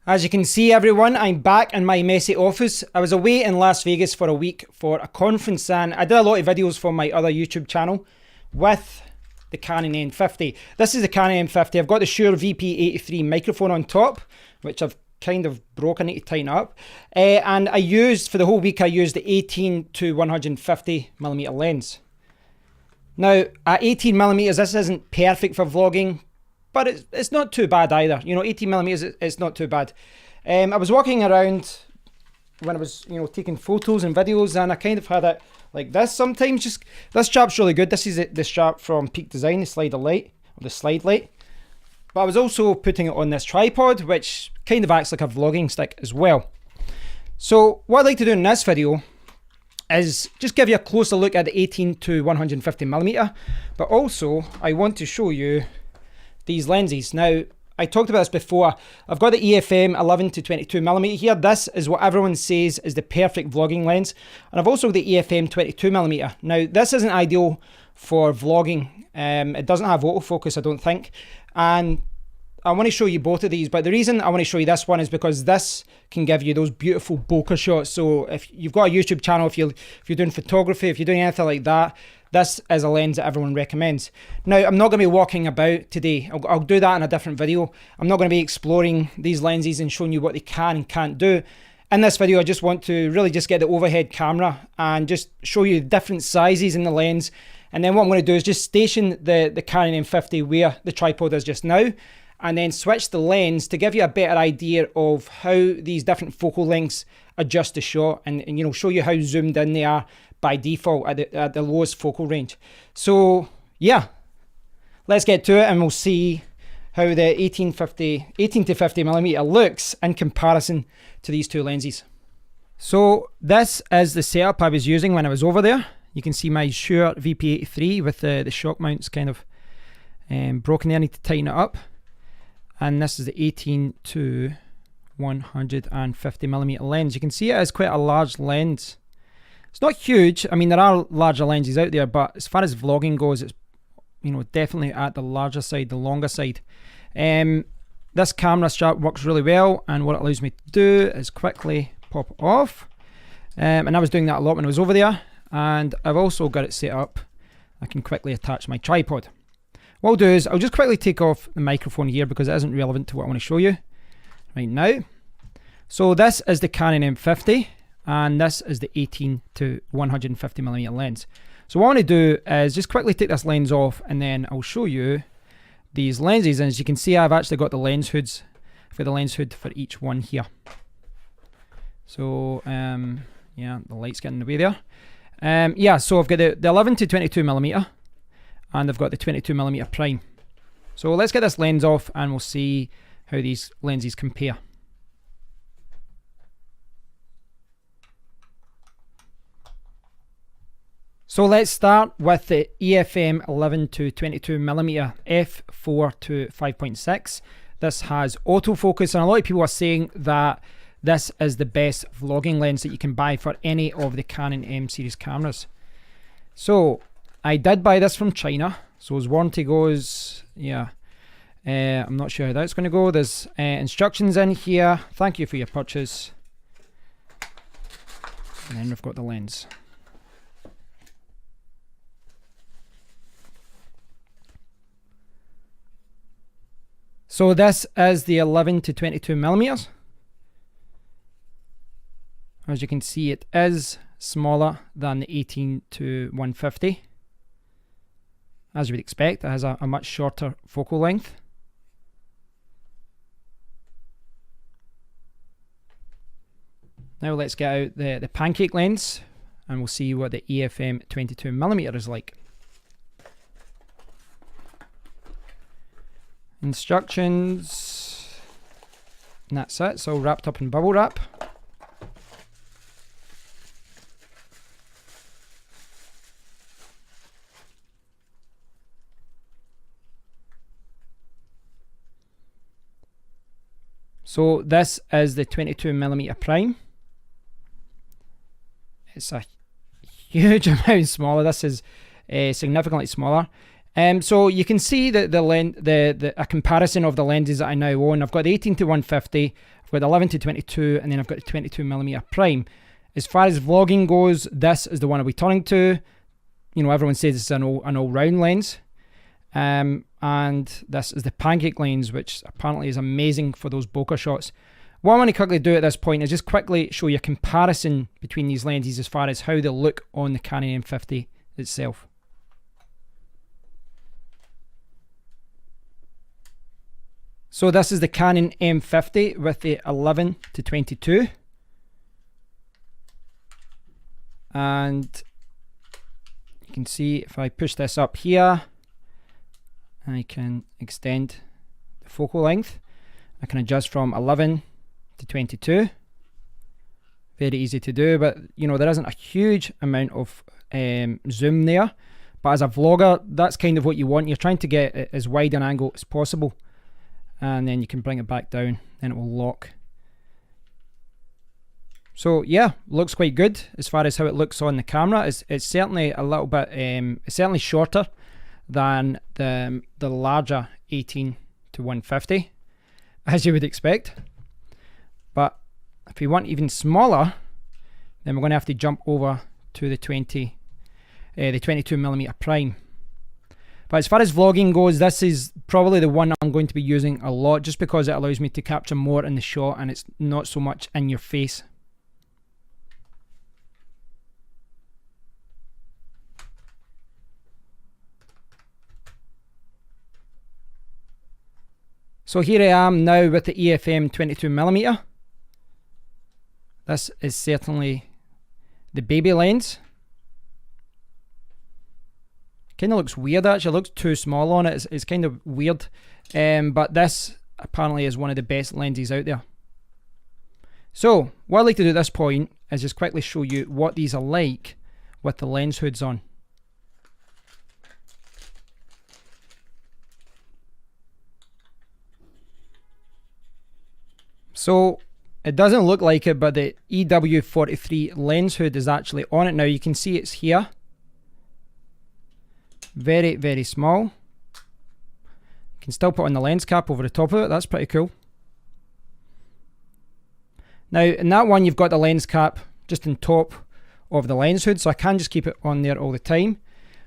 As you can see, everyone, I'm back in my messy office. I was away in Las Vegas for a week for a conference, and I did a lot of videos for my other YouTube channel with the Canon M50. This is the Canon M50. I've got the Shure VP83 microphone on top, which I've kind of broke. I need to tighten up. And I used, for the whole week, I used the 18 to 150mm lens. Now, at 18mm, this isn't perfect for vlogging, but it's not too bad either. You know, 18mm, it's not too bad. I was walking around when I was, taking photos and videos, and I kind of had it like this sometimes. Just this strap's really good. This is the strap from Peak Design, the Slide Light, or the Slide Light. But I was also putting it on this tripod, which kind of acts like a vlogging stick as well. So what I'd like to do in this video is just give you a closer look at the 18 to 150mm, but also I want to show you these lenses. Now, I talked about this before. I've got the EFM 11 to 22mm here. This is what everyone says is the perfect vlogging lens. And I've also got the EFM 22mm. Now, this isn't ideal for vlogging. It doesn't have autofocus, I don't think. And I want to show you both of these, but the reason I want to show you this one is because this can give you those beautiful bokeh shots. So if you've got a YouTube channel, if you're doing photography, if you're doing anything like that, this is a lens that everyone recommends. Now, I'm not going to be walking about today. I'll do that in a different video. I'm not going to be exploring these lenses and showing you what they can and can't do. In this video, I just want to really just get the overhead camera and just show you different sizes in the lens. And then what I'm going to do is just station the Canon M50 where the tripod is just now, and then switch the lens to give you a better idea of how these different focal lengths adjust the shot, and show you how zoomed in they are by default at the lowest focal range. So yeah, let's get to it and we'll see how the 18 to 50mm looks in comparison to these two lenses. So this is the setup I was using when I was over there. You can see my Shure VP83 with the shock mounts kind of broken there. I need to tighten it up. And this is the 18 to 150mm lens. You can see it is quite a large lens. It's not huge. I mean, there are larger lenses out there, but as far as vlogging goes, it's definitely at the larger side, the longer side. This camera strap works really well, and what it allows me to do is quickly pop it off. And I was doing that a lot when I was over there. And I've also got it set up. I can quickly attach my tripod. What I'll do is I'll just quickly take off the microphone here because it isn't relevant to what I want to show you right now. So this is the Canon M50, and this is the 18 to 150mm lens. So what I want to do is just quickly take this lens off, and then I'll show you these lenses. And as you can see, I've actually got the lens hoods for the lens hood for each one here. So yeah, the light's getting in the way there. Yeah, so I've got the 11 to 22mm, and I've got the 22mm prime. So let's get this lens off and we'll see how these lenses compare. So let's start with the EFM 11 to 22mm f4 to 5.6. This has autofocus, and a lot of people are saying that this is the best vlogging lens that you can buy for any of the Canon M series cameras. So I did buy this from China. So as warranty goes, yeah, I'm not sure how that's going to go. There's instructions in here. Thank you for your purchase. And then we've got the lens. So this is the 11 to 22mm. As you can see, it is smaller than the 18 to 150. As you would expect, it has a much shorter focal length. Now let's get out the pancake lens, and we'll see what the EFM 22mm is like. Instructions, and that's it. It's all wrapped up in bubble wrap. So this is the 22mm prime. It's a huge amount smaller. This is significantly smaller. So you can see that a comparison of the lenses that I now own. I've got the 18 to 150, I've got the 11 to 22, and then I've got the 22mm prime. As far as vlogging goes, this is the one I'll be turning to. You know, everyone says it's an all-round lens. And this is the pancake lens, which apparently is amazing for those bokeh shots. What I want to quickly do at this point is just quickly show you a comparison between these lenses as far as how they look on the Canon M50 itself. So this is the Canon M50 with the 11 to 22. And you can see if I push this up here, I can extend the focal length. I can adjust from 11 to 22. Very easy to do, but you know, there isn't a huge amount of zoom there. But as a vlogger, that's kind of what you want. You're trying to get as wide an angle as possible. And then you can bring it back down, then it will lock. So yeah, looks quite good as far as how it looks on the camera. It's certainly a little bit, it's certainly shorter than the larger 18 to 150, as you would expect. But if we want even smaller, then we're going to have to jump over to the 22mm prime. But as far as vlogging goes, this is probably the one I'm going to be using a lot, just because it allows me to capture more in the shot and it's not so much in your face. So here I am now with the EFM 22mm. This is certainly the baby lens. Kind of looks weird actually, it looks too small on it, it's kind of weird. But this apparently is one of the best lenses out there. So what I'd like to do at this point is just quickly show you what these are like with the lens hoods on. So it doesn't look like it, but the EW43 lens hood is actually on it now. You can see it's here. Very, very small. You can still put on the lens cap over the top of it. That's pretty cool. Now in that one you've got the lens cap just on top of the lens hood, so I can just keep it on there all the time.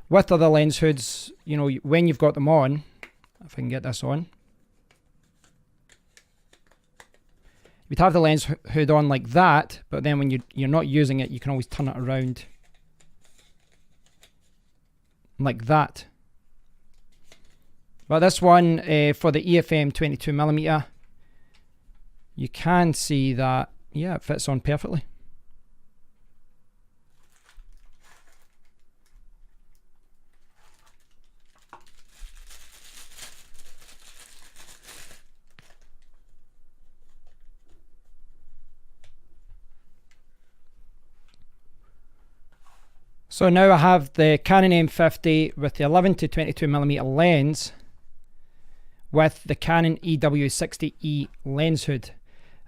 With other lens hoods, you know, when you've got them on, if I can get this on, you'd have the lens hood on like that, but then when you're not using it, you can always turn it around like that. But this one, for the EFM 22mm, you can see that, yeah, it fits on perfectly. So now I have the Canon M50 with the 11 to 22mm lens with the Canon EW60E lens hood.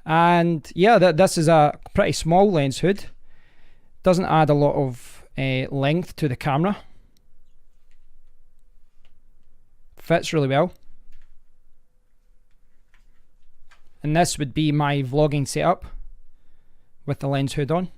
And yeah, this is a pretty small lens hood. Doesn't add a lot of length to the camera. Fits really well. And this would be my vlogging setup with the lens hood on.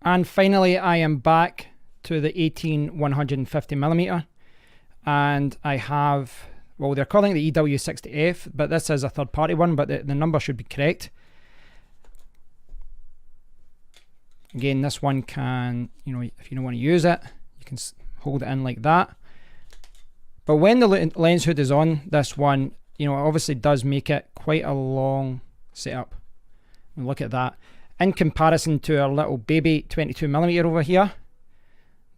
And finally, I am back to the 18-150mm, and I have, well, they're calling it the EW60F, but this is a third-party one, but the number should be correct. Again, this one can, you know, if you don't want to use it, you can hold it in like that. But when the lens hood is on, this one, you know, it obviously does make it quite a long setup. And look at that. In comparison to our little baby 22mm over here,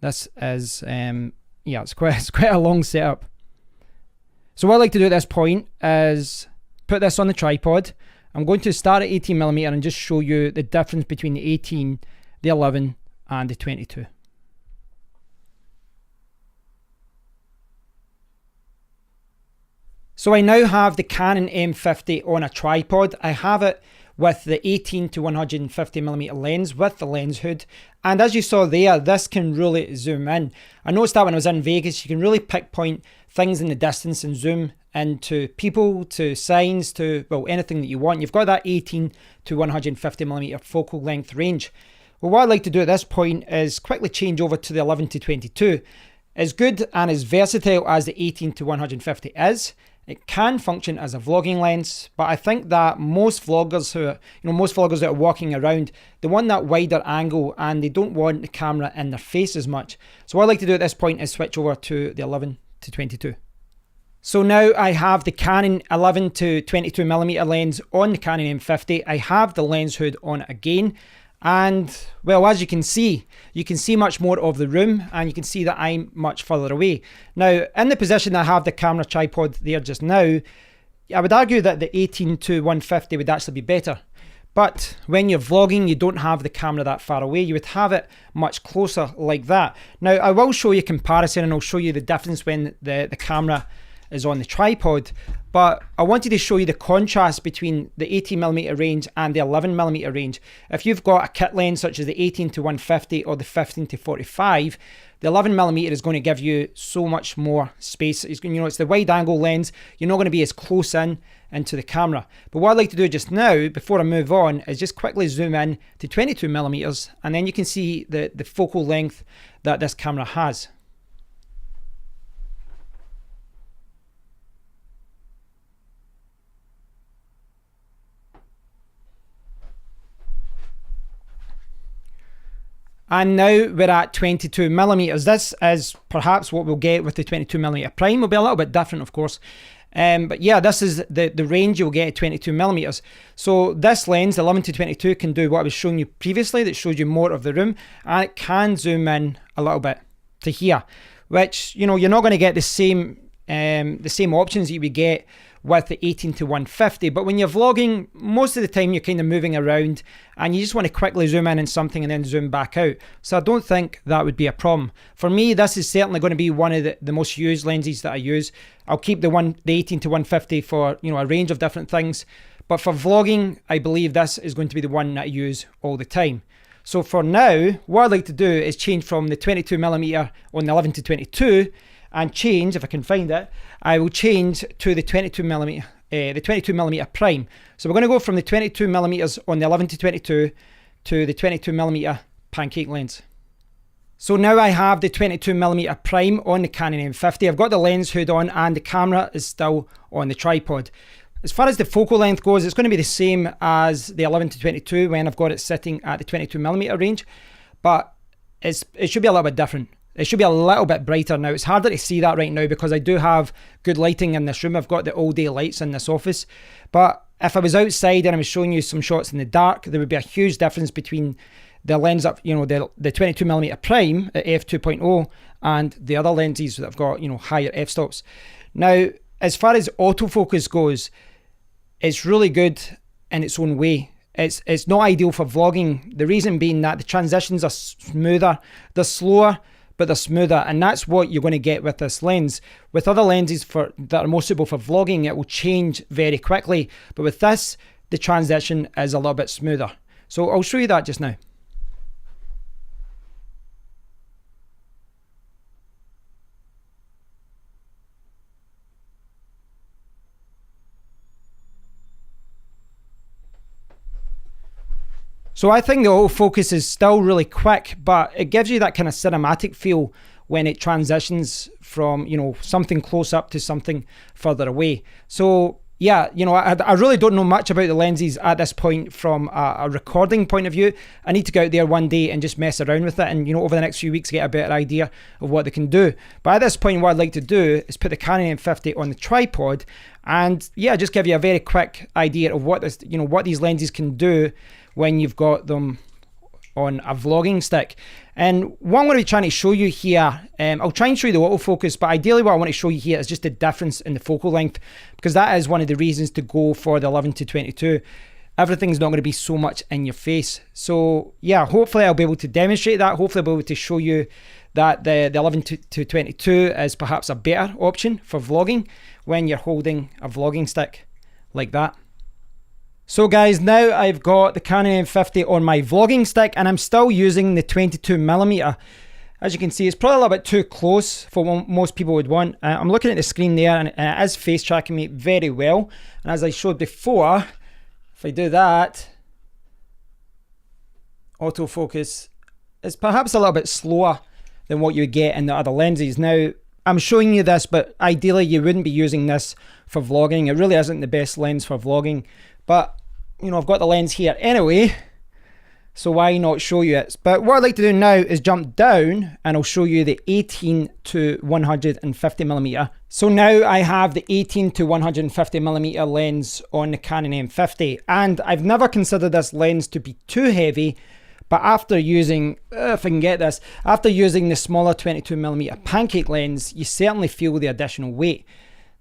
this is, yeah, it's quite a long setup. So what I like to do at this point is put this on the tripod I'm going to start at 18mm and just show you the difference between the 18, the 11 and the 22. So I now have the Canon M50 on a tripod. I have it with the 18 to 150mm lens with the lens hood. And as you saw there, this can really zoom in. I noticed that when I was in Vegas, you can really pinpoint things in the distance and zoom into people, to signs, to, well, anything that you want. You've got that 18 to 150mm focal length range. Well, what I'd like to do at this point is quickly change over to the 11 to 22. As good and as versatile as the 18 to 150 is, it can function as a vlogging lens, but I think that most vloggers that are walking around, they want that wider angle and they don't want the camera in their face as much. So what I'd like to do at this point is switch over to the 11 to 22. So now I have the Canon 11 to 22mm lens on the Canon M50. I have the lens hood on it again. And well, as you can see much more of the room, and you can see that I'm much further away. Now, in the position I have the camera tripod there just now, I would argue that the 18 to 150 would actually be better. But when you're vlogging, you don't have the camera that far away. You would have it much closer like that. Now, I will show you a comparison and I'll show you the difference when the camera is on the tripod, but I wanted to show you the contrast between the 18mm range and the 11mm range. If you've got a kit lens such as the 18 to 150 or the 15 to 45, the 11mm is going to give you so much more space. It's the wide angle lens. You're not going to be as close into the camera. But what I'd like to do just now, before I move on, is just quickly zoom in to 22mm, and then you can see the focal length that this camera has. And now we're at 22mm. This is perhaps what we'll get with the 22mm prime. Will be a little bit different, of course. But yeah, this is the range you'll get at 22mm. So this lens, the 11 to 22, can do what I was showing you previously, that showed you more of the room, and it can zoom in a little bit to here, which, you're not going to get the same options that you would get with the 18 to 150. But when you're vlogging, most of the time you're kind of moving around and you just want to quickly zoom in on something and then zoom back out. So I don't think that would be a problem. For me, this is certainly going to be one of the most used lenses that I use. I'll keep the 18 to 150 for a range of different things. But for vlogging, I believe this is going to be the one that I use all the time. So for now, what I'd like to do is change from the 22mm on the 11 to 22 and change, if I can find it, I will change to the 22mm prime. So we're going to go from the 22mm on the 11 to 22 to the 22mm pancake lens. So now I have the 22mm prime on the Canon M50. I've got the lens hood on and the camera is still on the tripod. As far as the focal length goes, it's going to be the same as the 11 to 22 when I've got it sitting at the 22mm range, but it should be a little bit different. It should be a little bit brighter now. It's harder to see that right now because I do have good lighting in this room. I've got the all day lights in this office. But if I was outside and I was showing you some shots in the dark, there would be a huge difference between the lens up, the 22mm prime at f2.0 and the other lenses that have got, higher f-stops. Now, as far as autofocus goes, it's really good in its own way. It's not ideal for vlogging. The reason being that the transitions are smoother, they're slower, but they're smoother, and that's what you're going to get with this lens. With other lenses that are more suitable for vlogging, it will change very quickly, but with this, the transition is a little bit smoother. So I'll show you that just now. So I think the autofocus is still really quick, but it gives you that kind of cinematic feel when it transitions from, something close up to something further away. So yeah, I really don't know much about the lenses at this point from a recording point of view. I need to go out there one day and just mess around with it and, over the next few weeks get a better idea of what they can do. But at this point, what I'd like to do is put the Canon M50 on the tripod and yeah, just give you a very quick idea of what these lenses can do when you've got them on a vlogging stick. And what I'm going to be trying to show you here, I'll try and show you the autofocus, but ideally what I want to show you here is just the difference in the focal length, because that is one of the reasons to go for the 11-22. Everything's not going to be so much in your face. So yeah, hopefully I'll be able to demonstrate that. Hopefully I'll be able to show you that the 11-22 is perhaps a better option for vlogging when you're holding a vlogging stick like that. So guys, now I've got the Canon M50 on my vlogging stick and I'm still using the 22mm. As you can see, it's probably a little bit too close for what most people would want. I'm looking at the screen there and it is face tracking me very well. And as I showed before, if I do that, autofocus is perhaps a little bit slower than what you get in the other lenses. Now, I'm showing you this, but ideally you wouldn't be using this for vlogging. It really isn't the best lens for vlogging. But, you know, I've got the lens here anyway, so why not show you it? But what I'd like to do now is jump down and I'll show you the 18-150mm. So now I have the 18-150mm lens on the Canon M50, and I've never considered this lens to be too heavy, but after using, if I can get this, after using the smaller 22mm pancake lens, you certainly feel the additional weight.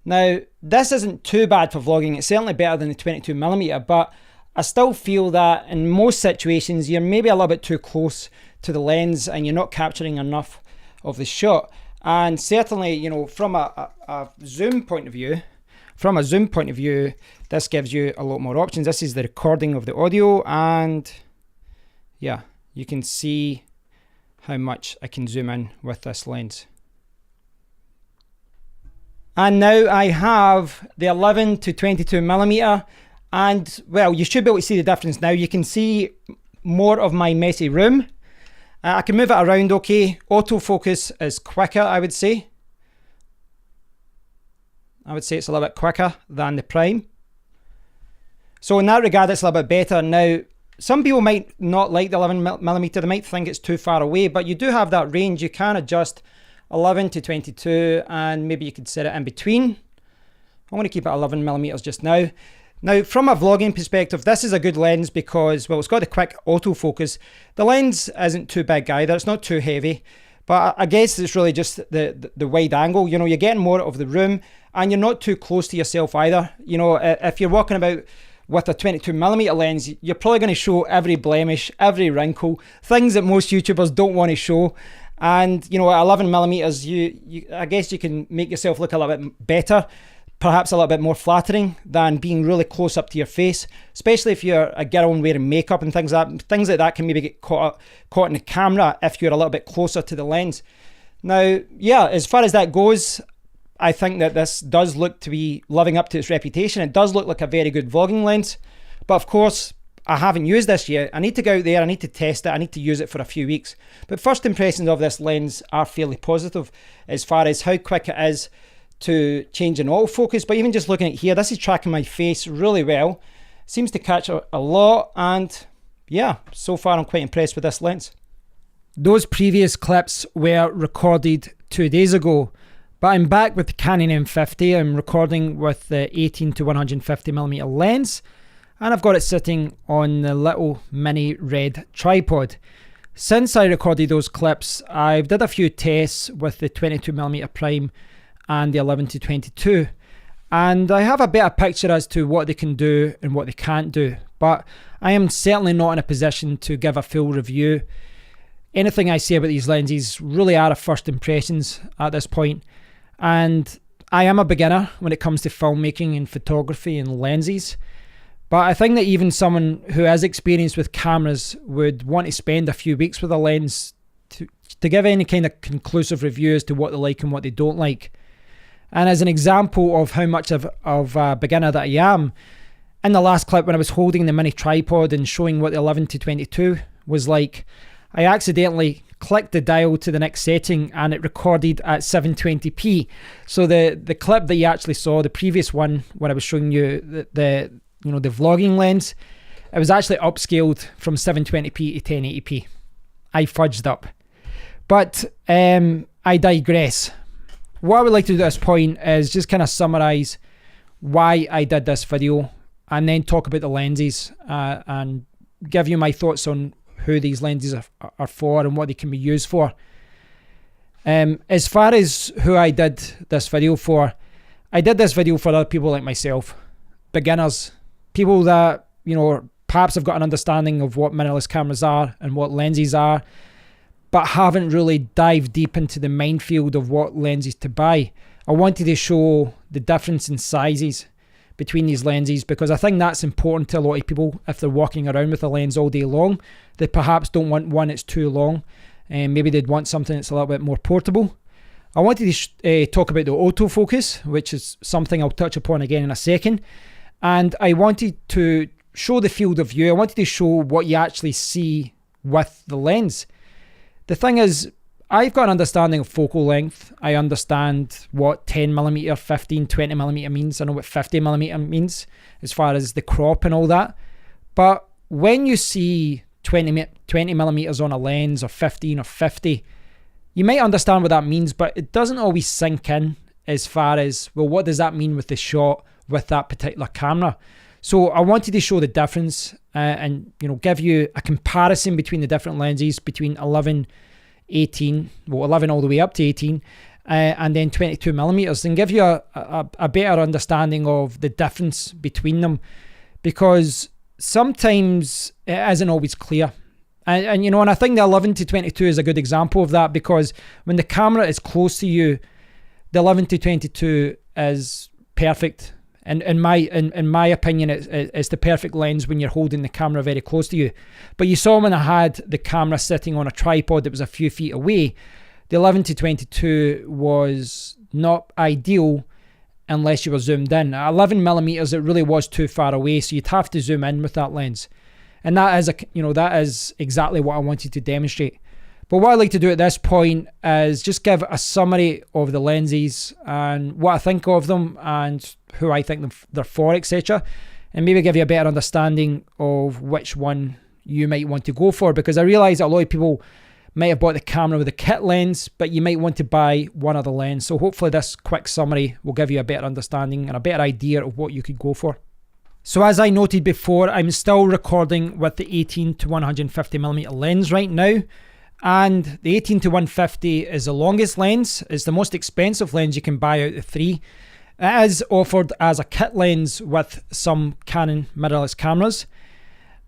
Now, this isn't too bad for vlogging. It's certainly better than the 22mm, but I still feel that in most situations, you're maybe a little bit too close to the lens and you're not capturing enough of the shot. And certainly, you know, from a zoom point of view, this gives you a lot more options. This is the recording of the audio, and yeah, you can see how much I can zoom in with this lens. And now I have the 11-22mm, and well, you should be able to see the difference now. You can see more of my messy room. I can move it around okay. Autofocus is quicker, I would say. I would say it's a little bit quicker than the Prime. So in that regard, it's a little bit better. Now, some people might not like the 11mm, they might think it's too far away, but you do have that range. You can adjust 11-22, and maybe you could set it in between. I'm going to keep it 11mm just now. Now, from a vlogging perspective, this is a good lens because, well, it's got a quick autofocus. The lens isn't too big either. It's not too heavy, but I guess it's really just the wide angle. You know, you're getting more of the room and you're not too close to yourself either. You know, if you're walking about with a 22mm lens, you're probably going to show every blemish, every wrinkle, things that most YouTubers don't want to show. And, you know, at 11mm, I guess you can make yourself look a little bit better, perhaps a little bit more flattering than being really close up to your face, especially if you're a girl and wearing makeup and things like that. Things like that can maybe get caught in the camera if you're a little bit closer to the lens. Now, yeah, as far as that goes, I think that this does look to be living up to its reputation. It does look like a very good vlogging lens, but of course, I haven't used this yet. I need to go out there, I need to test it, I need to use it for a few weeks. But first impressions of this lens are fairly positive as far as how quick it is to change an autofocus. But even just looking at here, this is tracking my face really well. Seems to catch a lot, and yeah, so far I'm quite impressed with this lens. Those previous clips were recorded 2 days ago, but I'm back with the Canon M50. I'm recording with the 18-150mm lens, and I've got it sitting on the little mini red tripod. Since I recorded those clips, I've did a few tests with the 22mm Prime and the 11-22, and I have a better picture as to what they can do and what they can't do, but I am certainly not in a position to give a full review. Anything I say about these lenses really are a first impressions at this point, and I am a beginner when it comes to filmmaking and photography and lenses. But I think that even someone who has experience with cameras would want to spend a few weeks with a lens to give any kind of conclusive review as to what they like and what they don't like. And as an example of how much of a beginner that I am, in the last clip when I was holding the mini tripod and showing what the 11-22 was like, I accidentally clicked the dial to the next setting and it recorded at 720p. So the clip that you actually saw, the previous one when I was showing you the vlogging lens, it was actually upscaled from 720p to 1080p. I fudged up. But I digress. What I would like to do at this point is just kind of summarize why I did this video and then talk about the lenses and give you my thoughts on who these lenses are for and what they can be used for. As far as who I did this video for, I did this video for other people like myself, beginners, people that, you know, perhaps have got an understanding of what mirrorless cameras are and what lenses are, but haven't really dived deep into the minefield of what lenses to buy. I wanted to show the difference in sizes between these lenses, because I think that's important to a lot of people if they're walking around with a lens all day long. They perhaps don't want one that's too long, and maybe they'd want something that's a little bit more portable. I wanted to talk about the autofocus, which is something I'll touch upon again in a second. And I wanted to show the field of view. I wanted to show what you actually see with the lens. The thing is, I've got an understanding of focal length. I understand what 10mm, 15, 20mm means. I know what 50mm means as far as the crop and all that. But when you see 20mm on a lens, or 15 or 50, you might understand what that means, but it doesn't always sink in as far as, well, what does that mean with the shot with that particular camera? So I wanted to show the difference and, you know, give you a comparison between the different lenses, between 11, 18, well, 11 all the way up to 18, and then 22mm, and give you a better understanding of the difference between them, because sometimes it isn't always clear. And you know, and I think the 11 to 22 is a good example of that, because when the camera is close to you, the 11 to 22 is perfect. And in my opinion, it's the perfect lens when you're holding the camera very close to you. But you saw when I had the camera sitting on a tripod that was a few feet away, the 11 to 22 was not ideal unless you were zoomed in. At 11mm, it really was too far away, so you'd have to zoom in with that lens. And that is exactly what I wanted to demonstrate. But what I'd like to do at this point is just give a summary of the lenses and what I think of them and who I think they're for, etc. And maybe give you a better understanding of which one you might want to go for, because I realise that a lot of people might have bought the camera with a kit lens, but you might want to buy one other lens. So hopefully this quick summary will give you a better understanding and a better idea of what you could go for. So as I noted before, I'm still recording with the 18 to 150mm lens right now. And the 18 to 150 is the longest lens. It's the most expensive lens you can buy out of the three. It is offered as a kit lens with some Canon mirrorless cameras.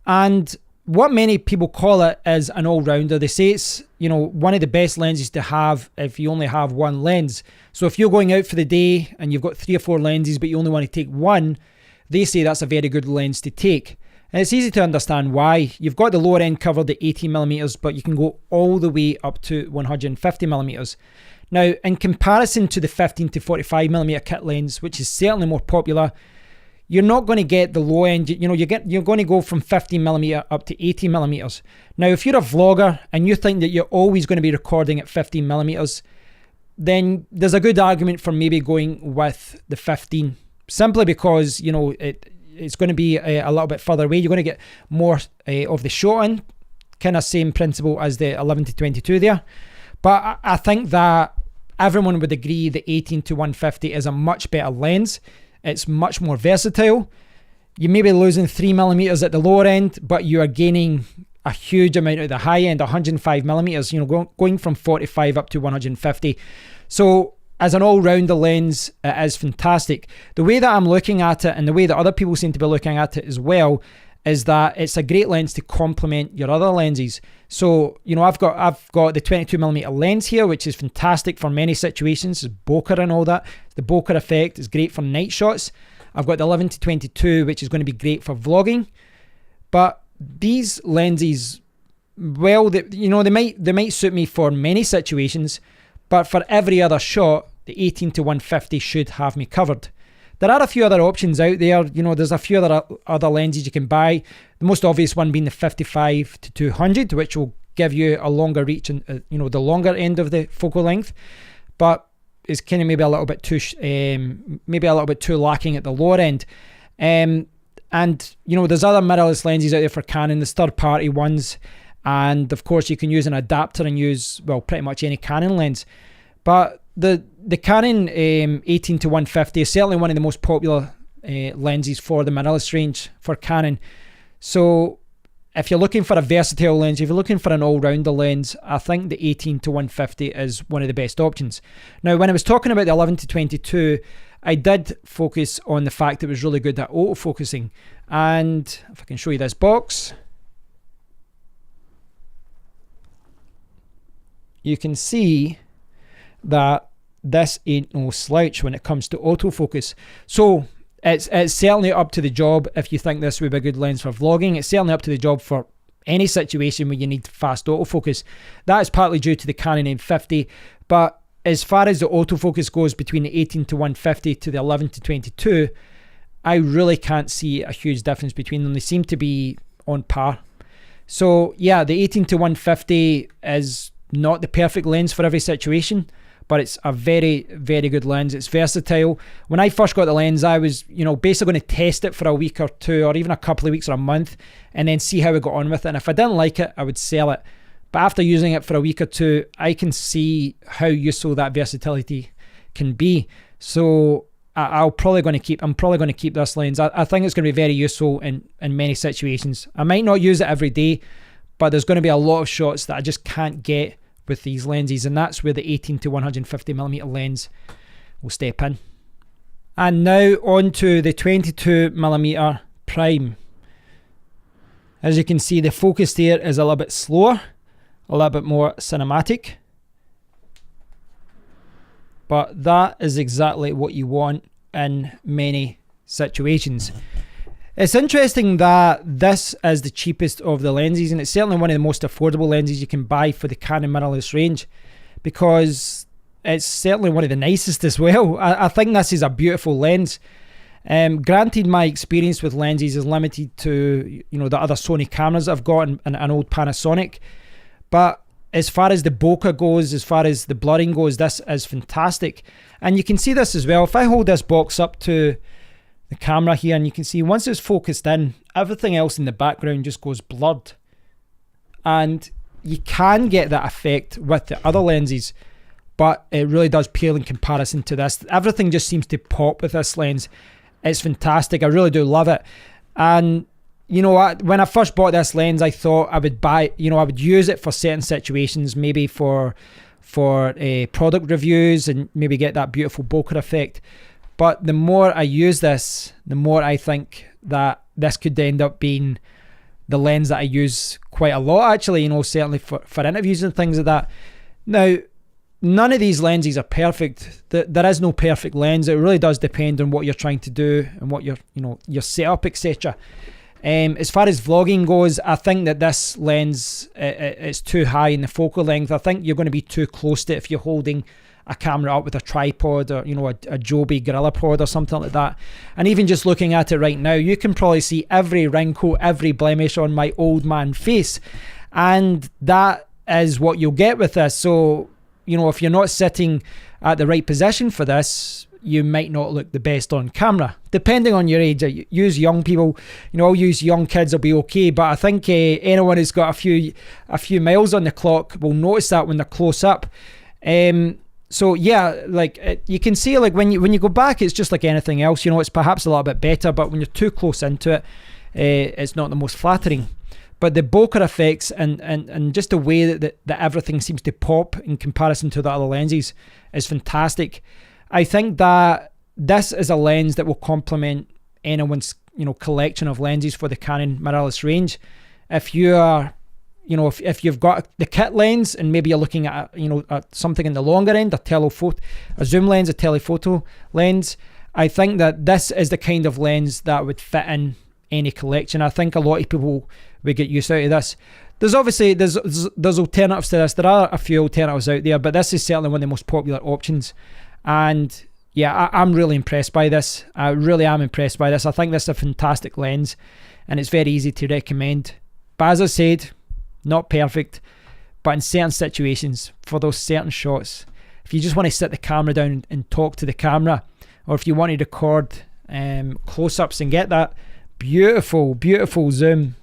And what many people call it is an all-rounder. They say it's, you know, one of the best lenses to have if you only have one lens. So if you're going out for the day and you've got 3 or 4 lenses, but you only want to take one, they say that's a very good lens to take. And it's easy to understand why. You've got the lower end covered at 18mm, but you can go all the way up to 150mm. Now, in comparison to the 15 to 45mm kit lens, which is certainly more popular, you're not going to get the low end. You know, you're going to go from 15mm up to 80mm. Now, if you're a vlogger and you think that you're always going to be recording at 15mm, then there's a good argument for maybe going with the 15, simply because, you know, it's going to be a little bit further away. You're going to get more of the shot in, kind of same principle as the 11 to 22 there. But I think that everyone would agree the 18 to 150 is a much better lens. It's much more versatile. You may be losing 3mm at the lower end, but you are gaining a huge amount at the high end, 105mm, you know, going from 45 up to 150. So as an all-rounder lens, it is fantastic. The way that I'm looking at it, and the way that other people seem to be looking at it as well, is that it's a great lens to complement your other lenses. So, you know, I've got the 22mm lens here, which is fantastic for many situations. It's bokeh and all that. The bokeh effect is great for night shots. I've got the 11 to 22, which is going to be great for vlogging. But these lenses, well, they might suit me for many situations, but for every other shot, the 18 to 150 should have me covered. There are a few other options out there. You know, there's a few other lenses you can buy. The most obvious one being the 55 to 200, which will give you a longer reach and you know, the longer end of the focal length, but it's kind of maybe a little bit too lacking at the lower end. And you know, there's other mirrorless lenses out there for Canon, there's third-party ones, and of course you can use an adapter and use, well, pretty much any Canon lens. But the Canon 18 to 150 is certainly one of the most popular lenses for the mirrorless range for Canon. So if you're looking for a versatile lens, if you're looking for an all-rounder lens, I think the 18 to 150 is one of the best options. Now, when I was talking about the 11 to 22, I did focus on the fact it was really good at autofocusing. And if I can show you this box, you can see that this ain't no slouch when it comes to autofocus. So it's certainly up to the job if you think this would be a good lens for vlogging. It's certainly up to the job for any situation where you need fast autofocus. That is partly due to the Canon M50, but as far as the autofocus goes between the 18 to 150 to the 11 to 22, I really can't see a huge difference between them. They seem to be on par. So yeah, the 18 to 150 is not the perfect lens for every situation, but it's a very, very good lens. It's versatile. When I first got the lens, I was, basically going to test it for a week or two, or even a couple of weeks or a month, and then see how I got on with it. And if I didn't like it, I would sell it. But after using it for a week or two, I can see how useful that versatility can be. So I'm probably going to keep this lens. I think it's going to be very useful in many situations. I might not use it every day, but there's going to be a lot of shots that I just can't get with these lenses, and that's where the 18 to 150mm lens will step in. And now on to the 22mm prime. As you can see, the focus there is a little bit slower, a little bit more cinematic, but that is exactly what you want in many situations. It's interesting that this is the cheapest of the lenses, and it's certainly one of the most affordable lenses you can buy for the Canon mirrorless range, because it's certainly one of the nicest as well. I think this is a beautiful lens. Granted, my experience with lenses is limited to the other Sony cameras I've got and an old Panasonic, but as far as the bokeh goes, as far as the blurring goes, this is fantastic. And you can see this as well. If I hold this box up to the camera here, and you can see once it's focused in, everything else in the background just goes blurred. And you can get that effect with the other lenses, but it really does pale in comparison to this. Everything just seems to pop with this lens. It's fantastic. I really do love it. And you know what, when I first bought this lens, I thought I would buy, I would use it for certain situations, maybe for product reviews, and maybe get that beautiful bokeh effect. But the more I use this, the more I think that this could end up being the lens that I use quite a lot, actually, certainly for interviews and things like that. Now, none of these lenses are perfect. There is no perfect lens. It really does depend on what you're trying to do and what your setup, etc. As far as vlogging goes, I think that this lens is too high in the focal length. I think you're going to be too close to it if you're holding a camera up with a tripod, or a Joby GorillaPod or something like that. And even just looking at it right now, you can probably see every wrinkle, every blemish on my old man face, and that is what you'll get with this. So if you're not sitting at the right position for this, you might not look the best on camera, depending on your age. Use young people, I'll use young kids, will be okay, but I think anyone who's got a few miles on the clock will notice that when they're close up. So yeah, you can see, when you go back, it's just like anything else. It's perhaps a little bit better, but when you're too close into it, it's not the most flattering. But the bokeh effects and just the way that everything seems to pop in comparison to the other lenses is fantastic. I think that this is a lens that will complement anyone's collection of lenses for the Canon mirrorless range. If you are if you've got the kit lens and maybe you're looking at at something in the longer end, a zoom lens, a telephoto lens, I think that this is the kind of lens that would fit in any collection. I think a lot of people would get use out of this. There's obviously there's alternatives to this. There are a few alternatives out there, but this is certainly one of the most popular options. And yeah, I'm really impressed by this. I really am impressed by this. I think this is a fantastic lens, and it's very easy to recommend. But as I said, not perfect, but in certain situations, for those certain shots, if you just want to sit the camera down and talk to the camera, or if you want to record close-ups and get that beautiful, beautiful zoom.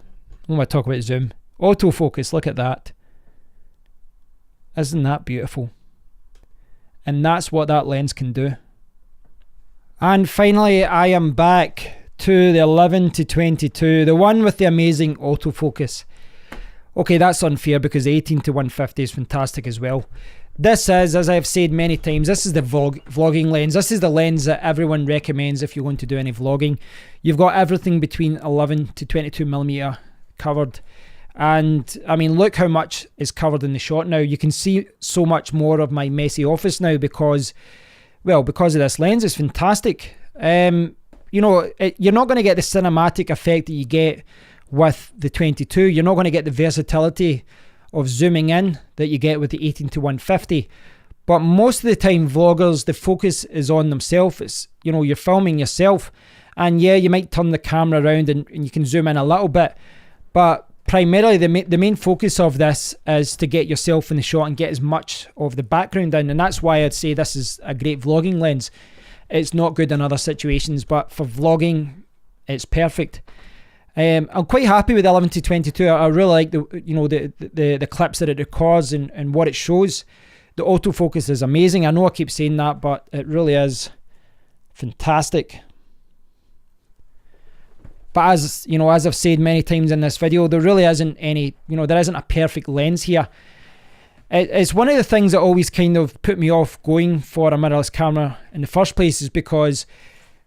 When I talk about zoom, autofocus, look at that. Isn't that beautiful? And that's what that lens can do. And finally, I am back to the 11 to 22, the one with the amazing autofocus. Okay, that's unfair because the 18 to 150 is fantastic as well. This is, as I've said many times, this is the vlogging lens. This is the lens that everyone recommends if you're going to do any vlogging. You've got everything between 11 to 22mm covered. And I mean, look how much is covered in the shot now. You can see so much more of my messy office now because of this lens. It's fantastic. You know, you're not going to get the cinematic effect that you get with the 22. You're not going to get the versatility of zooming in that you get with the 18 to 150. But most of the time, vloggers, the focus is on themselves. It's, you know, you're filming yourself. And yeah, you might turn the camera around and you can zoom in a little bit. But primarily, the main focus of this is to get yourself in the shot and get as much of the background in. And that's why I'd say this is a great vlogging lens. It's not good in other situations, but for vlogging, it's perfect. I'm quite happy with the 11 to 22. I really like the clips that it records and what it shows. The autofocus is amazing. I know I keep saying that, but it really is fantastic. But as you know, as I've said many times in this video, there really isn't any, there isn't a perfect lens here. It's one of the things that always kind of put me off going for a mirrorless camera in the first place is because,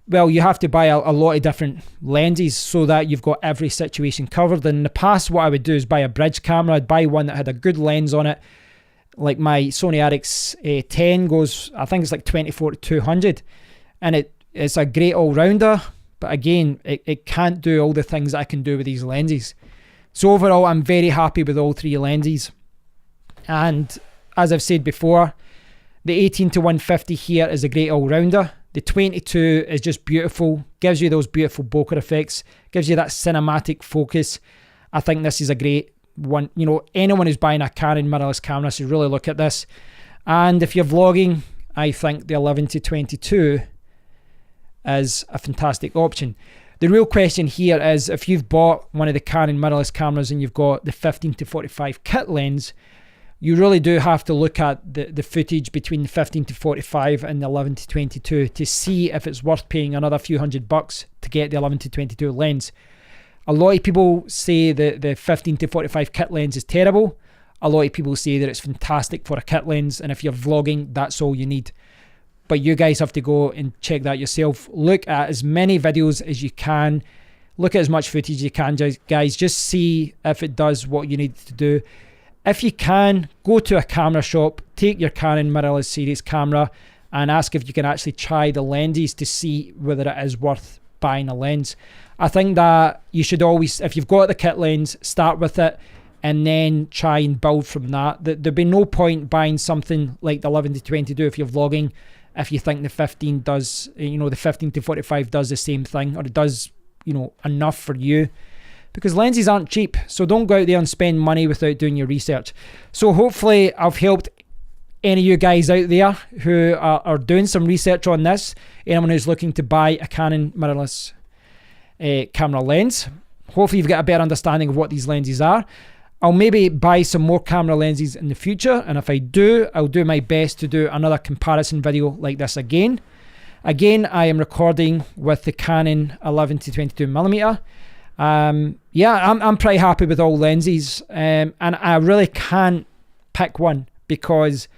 well, you have to buy a lot of different lenses so that you've got every situation covered. And in the past, what I would do is buy a bridge camera. I'd buy one that had a good lens on it. Like my Sony RX 10 goes, I think it's like 24 to 200. And it's a great all-rounder. But again, it can't do all the things that I can do with these lenses. So overall, I'm very happy with all three lenses. And as I've said before, the 18 to 150 here is a great all-rounder. The 22 is just beautiful, gives you those beautiful bokeh effects, gives you that cinematic focus. I think this is a great one. Anyone who's buying a Canon mirrorless camera should really look at this. And if you're vlogging, I think the 11 to 22 is a fantastic option. The real question here is if you've bought one of the Canon mirrorless cameras and you've got the 15 to 45 kit lens, you really do have to look at the footage between the 15 to 45 and the 11 to 22 to see if it's worth paying another few $100 to get the 11 to 22 lens. A lot of people say that the 15 to 45 kit lens is terrible. A lot of people say that it's fantastic for a kit lens, and if you're vlogging, that's all you need. But you guys have to go and check that yourself. Look at as many videos as you can. Look at as much footage as you can, guys. Just see if it does what you need to do. If you can, go to a camera shop, take your Canon mirrorless series camera and ask if you can actually try the lenses to see whether it is worth buying a lens. I think that you should always, if you've got the kit lens, start with it and then try and build from that. There'd be no point buying something like the 11 to 22 if you're vlogging, if you think the 15 does, the 15 to 45 does the same thing, or it does, enough for you. Because lenses aren't cheap, so don't go out there and spend money without doing your research. So hopefully I've helped any of you guys out there who are doing some research on this, anyone who's looking to buy a Canon mirrorless camera lens. Hopefully you've got a better understanding of what these lenses are. I'll maybe buy some more camera lenses in the future, and if I do, I'll do my best to do another comparison video like this again. Again, I am recording with the Canon 11 to 22mm. I'm pretty happy with all lenses, and I really can't pick one because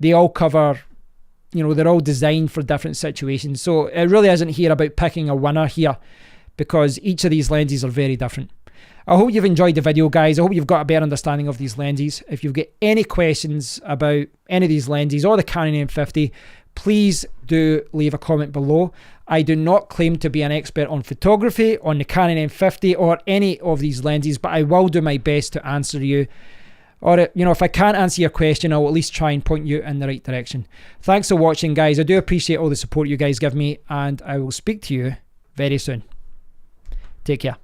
they all cover, they're all designed for different situations. So it really isn't here about picking a winner here because each of these lenses are very different. I hope you've enjoyed the video, guys. I hope you've got a better understanding of these lenses. If you've got any questions about any of these lenses or the Canon M50, please do leave a comment below. I do not claim to be an expert on photography, on the Canon M50 or any of these lenses, but I will do my best to answer you. Or, if I can't answer your question, I'll at least try and point you in the right direction. Thanks for watching, guys. I do appreciate all the support you guys give me, and I will speak to you very soon. Take care.